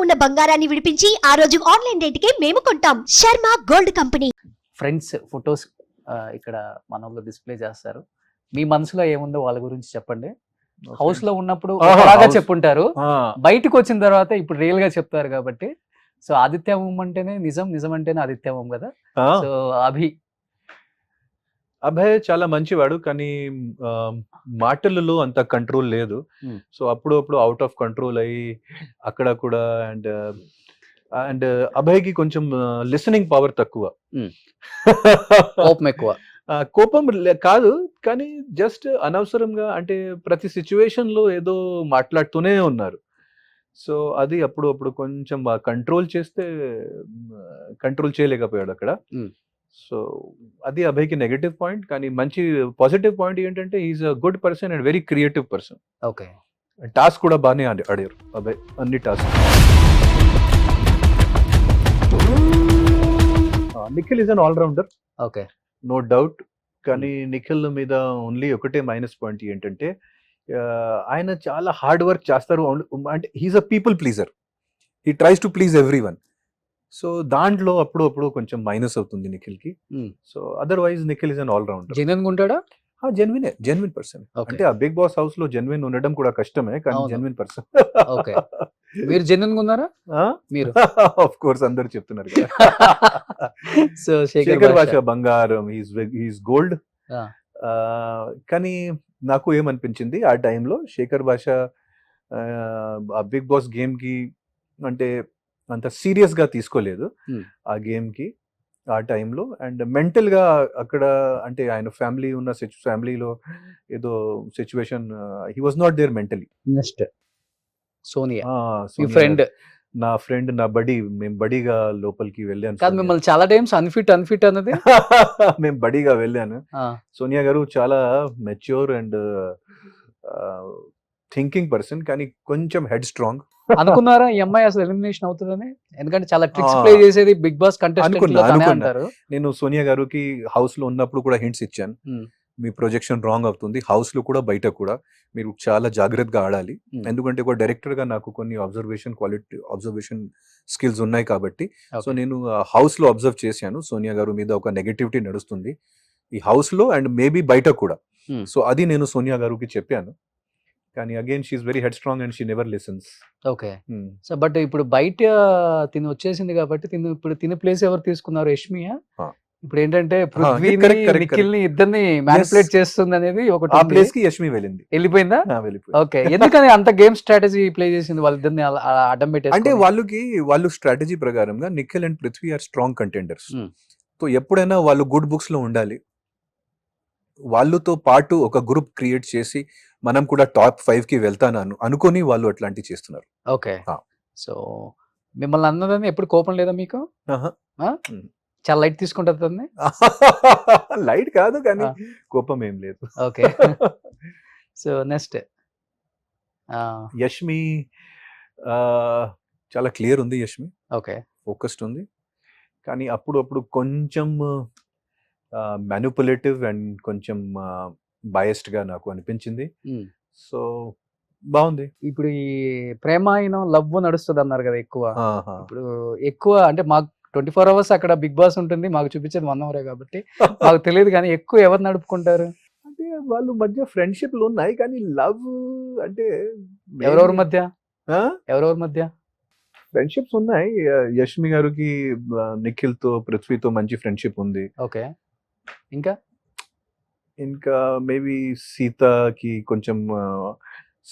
ఉన్న బంగారాన్ని విడిపించి ఆ రోజు ఆన్లైన్ రేటుకే మేము కొంటాం. Sharma gold company. Friends photos ఇక్కడ మన వాళ్ళు డిస్ప్లే చేస్తారు. మీ మనసులో ఏముందో వాళ్ళ గురించి చెప్పండి. హౌస్ లో ఉన్నప్పుడు ఒకలాగా చెప్పుంటారు, బయటకు వచ్చిన తర్వాత ఇప్పుడు రియల్ గా చెప్తారు కాబట్టి. సో ఆదిత్య ఓం అంటేనే నిజం, నిజం అంటేనే ఆదిత్య ఓం కదా. సో అభయ్ చాలా మంచివాడు, కానీ మాటలలో అంత కంట్రోల్ లేదు. సో అప్పుడు అవుట్ ఆఫ్ కంట్రోల్ అయ్యి అక్కడ కూడా అండ్ అభయ్కి కొంచెం లిసనింగ్ పవర్ తక్కువ. కోపం ఎక్కువ. కోపం కాదు, కానీ జస్ట్ అనవసరంగా అంటే ప్రతి సిచ్యువేషన్ లో ఏదో మాట్లాడుతూనే ఉన్నారు. సో అది అప్పుడు కొంచెం కంట్రోల్ చేస్తే కంట్రోల్ చేయలేకపోయాడు అక్కడ. సో అది అభయ్కి నెగటివ్ పాయింట్. కానీ మంచి పాజిటివ్ పాయింట్ ఏంటంటే is a good person and very creative person. Okay, task కూడా బాగానే ఆడారు అభయ్, అన్ని task. Nikhil is an all rounder, okay, no doubt. కానీ నిఖిల్ మీద ఓన్లీ ఒకటే మైనస్ పాయింట్ ఏంటంటే ఆయన చాలా హార్డ్ వర్క్ చేస్తారు. అంటే he's a people pleaser, he tries to please everyone. So దాంట్లో అప్పుడు కొంచెం మైనస్ అవుతుంది నిఖిల్ కి. So otherwise Nikhil is an all-rounder. Genuine ఉంటాడా? Genuine person. అంటే ఆ బిగ్ బాస్ హౌస్ లో జెన్యున్ ఉండడం కూడా కష్టమే, కానీ జెన్యున్ పర్సన్. ఓకే, మీరు జెన్యున్ ఉన్నారా? మీరు ఆఫ్ కోర్స్ అందరు చెప్తున్నారు కదా. సో శేఖర్ భాష బంగారం, హీస్ గోల్డ్. కానీ నాకు ఏమనిపించింది ఆ టైంలో, శేఖర్ భాష ఆ బిగ్ బాస్ గేమ్ కి అంటే అంత సీరియస్ గా తీసుకోలేదు ఆ గేమ్ కి ఆ టైంలో. అండ్ మెంటల్ గా అక్కడ అంటే ఆయన ఫ్యామిలీ ఉన్న ఫ్యామిలీలో ఏదో situation, he was not there mentally. Next Sonia, మీ ఫ్రెండ్. నా ఫ్రెండ్, నా బడీ. మేము బడీగా లోపలికి వెళ్ళాను. కాదు, మిమ్మల్ని చాలా టైమ్స్ అన్ఫిట్ అన్నది. మేము బడీగా వెళ్ళాను. సోనియా గారు చాలా మెచ్యూర్ అండ్ థింకింగ్ పర్సన్, కానీ కొంచెం హెడ్ స్ట్రాంగ్. అనుకున్నారా ఈ అమ్మాయి అసలు ఎలిమినేషన్ అవుతుందని? ఎందుకంటే చాలా ట్రిక్స్ ప్లే చేసేది బిగ్ బాస్ కంటెస్టెంట్ అంటారు. నేను సోనియా గారికి హౌస్ లో ఉన్నప్పుడు కూడా హింట్స్ ఇచ్చాను, మీ ప్రొజెక్షన్ రాంగ్ అవుతుంది, హౌస్ లో కూడా బయట కూడా మీరు చాలా జాగ్రత్తగా ఆడాలి. ఎందుకంటే ఒక డైరెక్టర్ గా నాకు కొన్ని అబ్జర్వేషన్ స్కిల్స్ ఉన్నాయి కాబట్టి. సో నేను హౌస్ లో అబ్జర్వ్ చేశాను, సోనియా గారు మీద ఒక నెగటివిటీ నడుస్తుంది ఈ హౌస్ లో అండ్ మేబీ బయట కూడా. సో అది నేను సోనియా గారికి చెప్పాను, కానీ again she is very head strong and she never listens. Okay, so but ఇప్పుడు బయట తిని వచ్చేసింది కాబట్టి ఇప్పుడు తిని ప్లేస్ ఎవరు తీసుకున్నారు? యష్మియా. ఇప్పుడు ఏంటంటే నిఖిల్ని ఇద్దరిని మ్యానిపులేట్ చేస్తుంది అనేది ఒక ప్లేస్ కి యష్మి వెళ్ళిపోయిందా? ఓకే, ఎందుకని అంత గేమ్ స్ట్రాటజీ ప్లే చేసింది వాళ్ళిద్దరిని అడ్డం పెట్టి? అంటే వాళ్ళు స్ట్రాటజీ ప్రకారంగా Nikhil and Prithvi are strong contenders. So ఎప్పుడైనా వాళ్ళు గుడ్ బుక్స్ లో ఉండాలి, వాళ్ళతో పాటు ఒక గ్రూప్ క్రియేట్ చేసి మనం కూడా టాప్ 5 కి వెళ్తాను అనుకొని వాళ్ళు అట్లాంటివి చేస్తున్నారు. ఓకే, సో మిమ్మల్ని అన్నదని ఎప్పుడు కోపం లేదా మీకు? చాలా లైట్ తీసుకుంటుంది. లైట్ కాదు, కానీ కోపం ఏం లేదు. ఓకే, సో నెక్స్ట్ యష్మి చాలా క్లియర్ ఉంది. యష్మి ఓకే, ఫోకస్డ్ ఉంది, కానీ అప్పుడు కొంచెం మ్యానిపులేటివ్ అండ్ కొంచెం బయస్డ్ గా నాకు అనిపించింది. సో బాగుంది. ఇప్పుడు ఈ ప్రేమాయణం లవ్ నడుస్తుంది అన్నారు కదా ఎక్కువ. ఇప్పుడు ఎక్కువ అంటే మాకు 24 hours అక్కడ బిగ్ బాస్ ఉంటుంది, మాకు చూపించేది 1 hour కాబట్టి మాకు తెలియదు. కానీ ఎక్కువ ఎవరు నడుపుకుంటారు? అంటే వాళ్ళు మధ్య ఫ్రెండ్షిప్లు ఉన్నాయి, కానీ లవ్ అంటే ఎవరెవరి మధ్య ఫ్రెండ్షిప్స్ ఉన్నాయి. యష్మి గారికి నిఖిల్ తో పృథ్వీతో మంచి ఫ్రెండ్షిప్ ఉంది. ఓకే, ఇంకా మేబీ సీతకి కొంచెం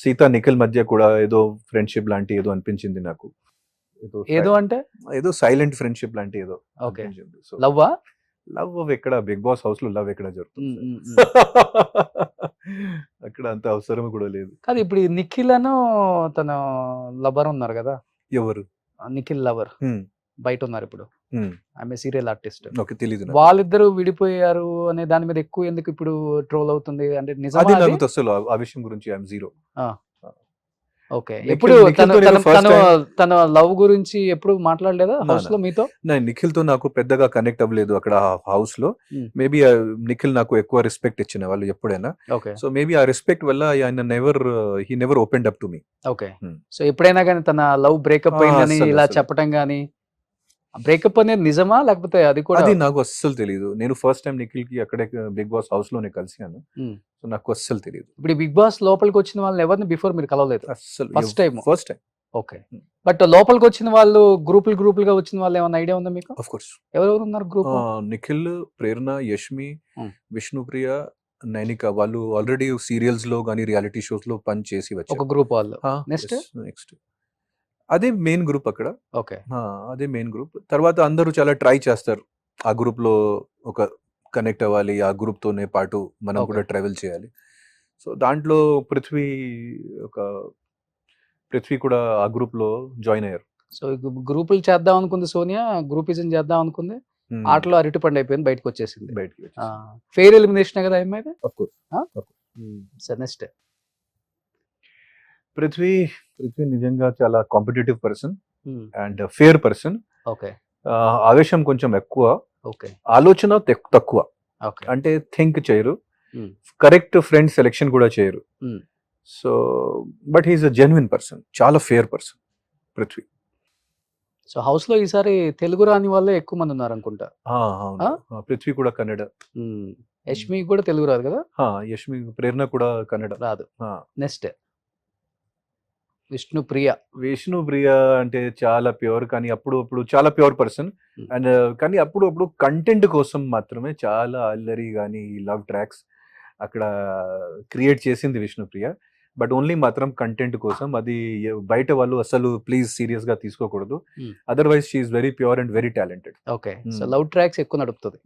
సీత నిఖిల్ మధ్య కూడా ఏదో ఫ్రెండ్షిప్ లాంటి ఏదో అనిపించింది నాకు. ఏదో అంటే ఏదో సైలెంట్ ఫ్రెండ్షిప్ లాంటి ఏదో. ఓకే, లవ్వా? లవ్ ఎక్కడ బిగ్ బాస్ హౌస్ లో లవ్ ఎక్కడ జరుగుతుంది? అక్కడ అంత అవసరం కూడా లేదు. కాదు, ఇప్పుడు నిఖిల్ అను తన లవర్ ఉన్నారు కదా. ఎవరు? నిఖిల్ లవర్ బయట ఉన్నారు ఇప్పుడు, ఆమె సీరియల్ ఆర్టిస్ట్. తెలీదు. వాళ్ళిద్దరు విడిపోయారు అనే దాని మీద ఎక్కువ ఎందుకు ఇప్పుడు ట్రోల్ అవుతుంది? అంటే నిజమా? అసలు ఆ విషయం గురించి ఐఎమ్ జీరో. ఓకే. నిఖిల్- ఎప్పుడు నిఖిల్తో నేను first తన లవ్ గురించి ఎప్పుడు మాట్లాడలేదా నా, హౌస్ లో మీతో? నిఖిల్ తో నాకు పెద్దగా కనెక్ట్ అవ్వలేదు అక్కడ హౌస్ లో. Hmm. మేబీ నిఖిల్ నాకు ఎక్కువ రెస్పెక్ట్ ఇచ్చిన వాళ్ళు ఎప్పుడైనా. ఓకే. సో మేబీ ఆ రెస్పెక్ట్ వల్ల ఆయన he never opened up to me. Okay. Hmm. So ఎప్పుడైనా కానీ తన లవ్ బ్రేకప్ అయిందని అస్సలు, ఇలా అస్సలు. చెప్పడం కానీ, బ్రేకప్ అనేది నిజమా లేకపోతే అది కూడా? అది నాకు అస్సలు తెలియదు. నేను ఫస్ట్ టైం నిఖిల్ కి అక్కడే బిగ్ బాస్ హౌస్ లోనే కలిసాను. Hmm. సో నాకు అస్సలు తెలియదు. ఇప్పుడు బిగ్ బాస్ లోపలికి వచ్చిన వాళ్ళని ఎవరిని బిఫోర్ మీరు కలవలేదు? అస్సలు First time. First time. Okay. But లోపలికి వచ్చిన వాళ్ళు గ్రూపులుగా వచ్చిన వాళ్ళు ఏమైనా ఐడియా ఉందా మీకు? ఆఫ్ కోర్స్ ఎవరెవరు ఉన్నారు గ్రూప్? నిఖిల్, ప్రేరణ, యష్మి, Hmm. విష్ణుప్రియ, నైనిక వాళ్ళు ఆల్రెడీ సీరియల్స్ లో కానీ రియాలిటీ షోస్ లో పని చేసి ఒక వచ్చారు. గ్రూప్ వాళ్ళు. నెక్స్ట్? నెక్స్ట్ అదే మెయిన్ గ్రూప్ అక్కడ. ఓకే. అదే మెయిన్ గ్రూప్. తర్వాత అందరూ చాలా ట్రై చేస్తారు ఆ గ్రూప్ లో ఒక కనెక్ట్ అవ్వాలి, ఆ గ్రూప్ తోనే పాటు మనం Okay. కూడా ట్రావెల్ చేయాలి. సో దాంట్లో పృథ్వీ కూడా ఆ గ్రూప్ లో జాయిన్ అయ్యారు. సో గ్రూపులు చేద్దాం అనుకుంది సోనియా, గ్రూపిజం చేద్దాం అనుకుంది, ఆటలో అరటిపండు అయిపోయింది, బయటకు వచ్చేసింది. బయటికి ఫెయిర్ ఎలిమినేషన్ కదా అమ్మాయి. Of course. సరే నెక్స్ట్. పృథ్వీ నిజంగా చాలా competitive person and fair person. Okay. ఆవేశం కొంచెం ఎక్కువ, ఓకే. ఆలోచన తక్కువ. ఓకే. అంటే థింక్ చేయరు, Hmm. కరెక్ట్ ఫ్రెండ్ సెలెక్షన్ కూడా చేయరు. Hmm. So but he's a genuine person, చాలా fair person Prithvi. So house లో ఈసారి తెలుగు రాని వాళ్ళే ఎక్కువ మంది ఉన్నారు అనుకుంటా. అవును. పృథ్వీ కూడా కన్నడ. యష్మి కూడా తెలుగు రాదు కదా? యష్మి, ప్రేరణ కూడా కన్నడ రాదు. నెక్స్ట్ విష్ణుప్రియ అంటే చాలా ప్యూర్, కానీ అప్పుడు చాలా ప్యూర్ పర్సన్. Hmm. అండ్ కానీ అప్పుడు కంటెంట్ కోసం మాత్రమే చాలా అల్లరి కానీ లవ్ ట్రాక్స్ అక్కడ క్రియేట్ చేసింది విష్ణుప్రియ. బట్ ఓన్లీ మాత్రం కంటెంట్ కోసం. అది బయట వాళ్ళు అసలు ప్లీజ్ సీరియస్ గా తీసుకోకూడదు. Hmm. Otherwise she is very pure and very talented. Okay. So Hmm. Love tracks ఎక్కువ నడుపుతుంది.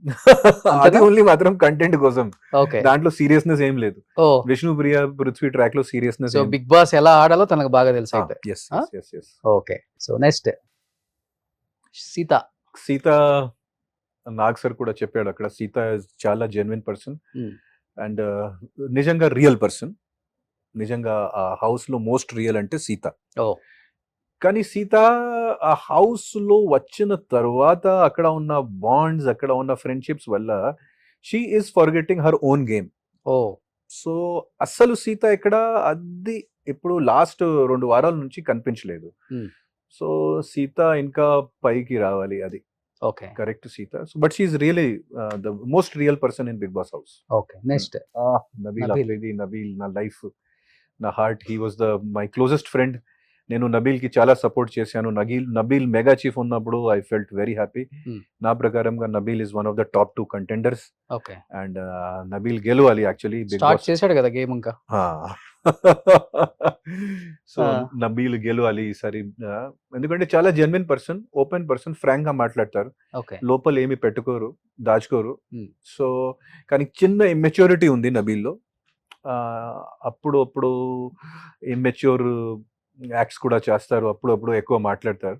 అది ఓన్లీ మాత్రం కంటెంట్ కోసం, ఓకే. దాంట్లో సీరియస్నెస్ ఏం లేదు. ఓ విష్ణుప్రియ పృథ్వీ ట్రాక్ లో సీరియస్నెస్. సో బిగ్ బాస్ ఎలా ఆడాలో తనకు బాగా తెలుసు అయితే. Okay. So next Sita Nag sir కూడా చెప్పాడు అక్కడ. సీత చాలా జెన్యున్ పర్సన్ Hmm. అండ్ నిజంగా రియల్ పర్సన్. నిజంగా ఆ హౌస్ లో మోస్ట్ రియల్ అంటే సీత. ఓ కానీ సీత ఆ హౌస్ లో వచ్చిన తర్వాత అక్కడ ఉన్న బాండ్స్, అక్కడ ఉన్న ఫ్రెండ్షిప్స్ వల్ల she is forgetting her own game. Oh so అస్సలు సీత ఇక్కడ అది ఇప్పుడు లాస్ట్ 2 వారాల నుంచి కనిపించలేదు. Hmm. సో సీత ఇంకా పైకి రావాలి, అది okay. Correct Seetha. But she is really the most real person in big boss house. Okay. Next Nabeel Nabeel. Afridi. Nabeel నా లైఫ్, నా heart. He was my closest friend. నేను నబీల్ కి చాలా సపోర్ట్ చేశాను. నబీల్ మెగా చీఫ్ ఉన్నప్పుడు I felt very happy. Hmm. నా ప్రకారంగా Nabeel is one of the top 2 contenders. Okay. And Nabeel గెలవాలి యాక్చువల్లీ బిగ్ స్టార్ట్ బాస్. చేశాడు కదా గేమ్ ఇంకా. సో నబీల్ గెలవాలి ఈసారి. ఎందుకంటే చాలా genuine person, open person, frank గా మాట్లాడతారు, ఓకే. లోపల ఏమి పెట్టుకోరు, దాచుకోరు. Hmm. సో కానీ చిన్న ఇమ్మెచ్యూరిటీ ఉంది నబీల్లో. అప్పుడు ఇమ్మెచ్యూర్ యాక్ట్స్ కూడా చేస్తారు, అప్పుడు ఎక్కువ మాట్లాడతారు.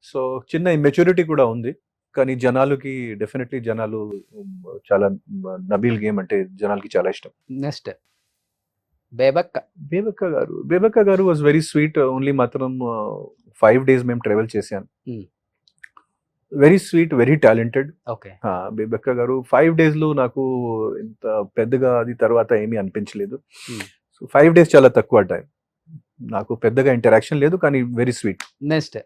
సో చిన్న ఇమ్మెచ్యూరిటీ కూడా ఉంది. కానీ జనాలకి డెఫినెట్లీ జనాలు చాలా నబీల్ గేమ్ అంటే జనాలకి చాలా ఇష్టం. నెక్స్ట్ బేబక్క గారు వాజ్ వెరీ స్వీట్. ఓన్లీ మాత్రం 5 days మేము ట్రావెల్ చేశాను. Hmm. Very sweet, very talented. Okay. Bebakka గారు 5 days లో నాకు ఇంత పెద్దగా అది తర్వాత ఏమీ అనిపించలేదు. Hmm. సో 5 days చాలా తక్కువ టైం. నాకు పెద్దగా ఇంటరాక్షన్ లేదు, కానీ very sweet. Next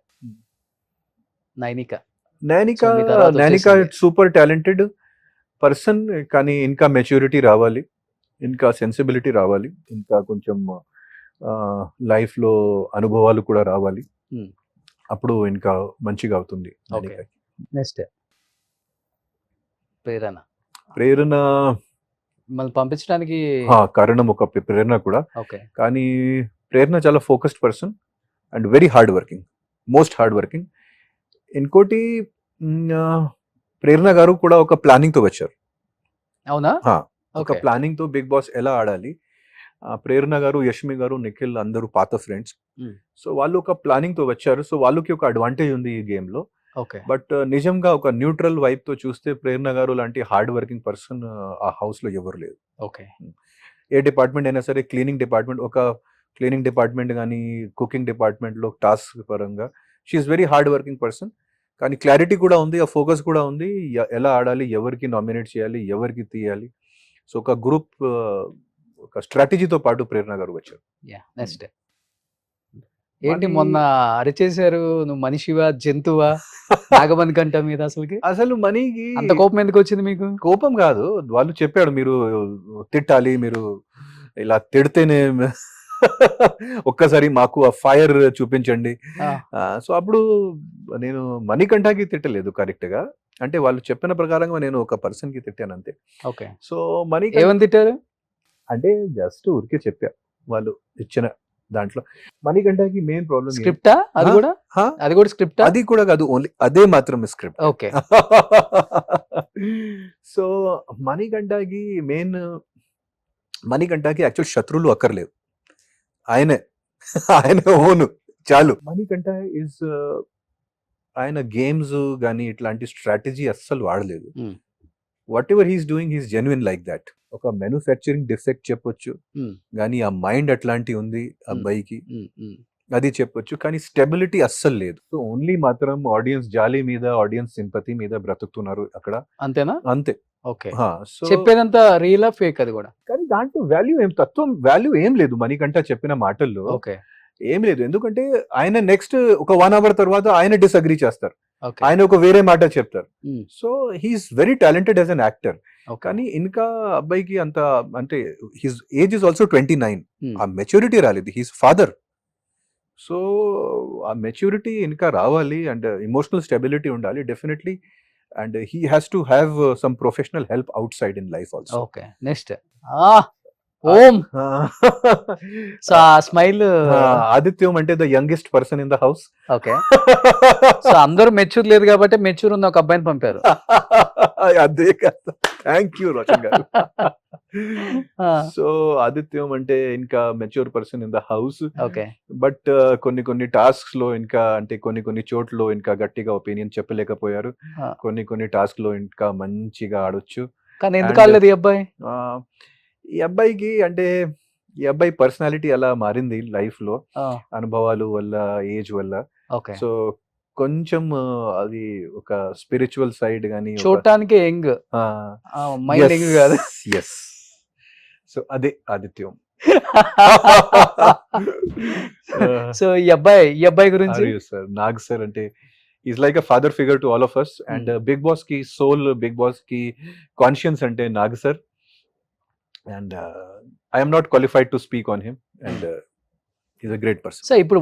Nainika Nainika So, మీ తర్వాత వచ్చేసింది. సూపర్ టాలెంటెడ్ పర్సన్, కానీ ఇంకా మెచ్యూరిటీ రావాలి, ఇంకా సెన్సిబిలిటీ రావాలి, ఇంకా కొంచెం లైఫ్ లో అనుభవాలు కూడా రావాలి. Hmm. అప్పుడు ఇంకా మంచిగా అవుతుంది. Okay. నెక్స్ట్ ప్రేరణ మిమ్మల్ని పంపించడానికి. కారణం ఒక ప్రేరణ కూడా. ఓకే. కానీ ప్రేరణ చాలా focused person and very hard working, most hard working. ఇంకోటి ప్రేరణ గారు కూడా ఒక ప్లానింగ్ తో వచ్చారు. అవునా? ఒక ప్లానింగ్ తో బిగ్ బాస్ ఎలా ఆడాలి. ప్రేరణ గారు, యష్మి గారు, నిఖిల్ అందరూ పాత ఫ్రెండ్స్. Hmm. సో వాళ్ళు ఒక ప్లానింగ్ తో వచ్చారు. సో వాళ్ళకి ఒక అడ్వాంటేజ్ ఉంది ఈ గేమ్ లో. ఓకే. బట్ నిజంగా ఒక న్యూట్రల్ వైప్ తో చూస్తే ప్రేరణ గారు లాంటి హార్డ్ వర్కింగ్ పర్సన్ ఆ హౌస్ లో ఎవరు లేదు. ఓకే. ఏ డిపార్ట్మెంట్ అయినా సరే, క్లీనింగ్ డిపార్ట్మెంట్, ఒక క్లీనింగ్ డిపార్ట్మెంట్ కానీ కుకింగ్ డిపార్ట్మెంట్లో టాస్క్ పరంగా she is very hard working person. కానీ క్లారిటీ కూడా ఉంది, ఆ ఫోకస్ కూడా ఉంది, ఎలా ఆడాలి, ఎవరికి నామినేట్ చేయాలి, ఎవరికి తీయాలి. సో ఒక గ్రూప్ ఒక స్ట్రాటజీతో పాటు ప్రేరణ గారు వచ్చారు. నెక్స్ట్ ఏంటి మొన్న అరిచేశారు, నువ్వు మనిషివా జంతువా నాగమణి కంట మీద అసలుకి అసలు మనీకి అంత కోపం ఎందుకు వచ్చింది మీకు? కోపం కాదు, వాళ్ళు చెప్పాడు మీరు తిట్టాలి, మీరు ఇలా తిడితేనే ఒక్కసారి మాకు ఆ ఫైర్ చూపించండి. సో అప్పుడు నేను మణికంఠకి తిట్టలేదు కరెక్ట్ గా, అంటే వాళ్ళు చెప్పిన ప్రకారంగా నేను ఒక పర్సన్ కి తిట్టాను అంతే. ఓకే, సో మణి ఏమని తిట్టారు అంటే జస్ట్ ఊరికే చెప్పా వాళ్ళు ఇచ్చిన దాంట్లో. మణికంఠకి మెయిన్ ప్రాబ్లం స్క్రిప్టా అది కూడా? అది కూడా స్క్రిప్ట్? అది కూడా కాదు, ఓన్లీ అదే మాత్రం స్క్రిప్ట్. ఓకే. సో మణికంఠకి మెయిన్, మణికంఠకి యాక్చువల్ శత్రువులు అక్కర్లేదు, ఆయనే ఆయన ఓను చాలు. మణికంఠ ఇస్ ఆయన గేమ్స్ కానీ ఇట్లాంటి స్ట్రాటజీ అస్సలు వాడలేదు. What ever he's doing he's genuine like that. ఒక మ్యానుఫ్యాక్చరింగ్ డిఫెక్ట్ చెప్పొచ్చు, కానీ ఆ మైండ్ అట్లాంటి ఉంది అబ్బాయికి, అది చెప్పొచ్చు, కానీ స్టెబిలిటీ అస్సలు లేదు. సో ఓన్లీ మాత్రం ఆడియన్స్ జాలి మీద, ఆడియన్స్ సింపతి మీద బ్రతుకుతున్నారు అక్కడ, అంతేనా? అంతే. ఓకే, సో చెప్పేదంతా రియల్ ఫేక్ అది కూడా? కానీ దాంట్లో వాల్యూ ఏం, తత్వం వాల్యూ ఏం లేదు మణికంఠ చెప్పిన మాటల్లో. ఓకే, ఏం లేదు, ఎందుకంటే ఆయన నెక్స్ట్ ఒక 1 hour తర్వాత ఆయన డిసగ్రీ చేస్తారు, ఓకే. ఆయన ఒక వేరే మాట చెప్తారు. So he is very talented as an actor. కానీ ఇంకా అబ్బాయికి అంత, అంటే హిస్ ఏజ్ ఇస్ ఆల్సో 29, ఆ మెచ్యూరిటీ రాలేదు, హీస్ ఫాదర్. సో ఆ మెచ్యూరిటీ ఇంకా రావాలి అండ్ ఎమోషనల్ స్టెబిలిటీ ఉండాలి definitely, and he has to have some professional help outside in life also. Okay, next Om. So ఆ స్మైల్, ఆదిత్యం అంటే the youngest person in the house. Okay. So అందరూ mature లేదు కాబట్టి mature ఉన్న ఒక అబ్బాయిని పంపారు. అదే కదా, థ్యాంక్ యూ రోషన్ గారు. సో ఆదిత్యం అంటే ఇంకా mature person in the house. Okay, but కొన్ని టాస్క్స్ లో ఇంకా, అంటే కొన్ని చోట్ల ఇంకా గట్టిగా ఒపీనియన్ చెప్పలేకపోయారు, కొన్ని టాస్క్ లో ఇంకా మంచిగా ఆడొచ్చు. కానీ ఎందుకు ఆడలేదు ఈ అబ్బాయి? ఈ అబ్బాయికి అంటే ఈ అబ్బాయి పర్సనాలిటీ అలా మారింది లైఫ్ లో, అనుభవాలు వల్ల, ఏజ్ వల్ల. ఓకే. సో కొంచెం అది ఒక స్పిరిచువల్ సైడ్ గానీ చూడటానికి యంగ్, మైండ్ యంగ్ కాదు. ఎస్, సో అదే ఆదిత్యం. సో ఈ అబ్బాయి గురించి సార్, నాగ్ సార్ అంటే is like a father figure to all of us, and big boss కి సోల్, బిగ్ బాస్ కి కాన్షియన్స్ అంటే Nag sir. And I am not qualified to speak on him, and he's a great person. So ఇప్పుడు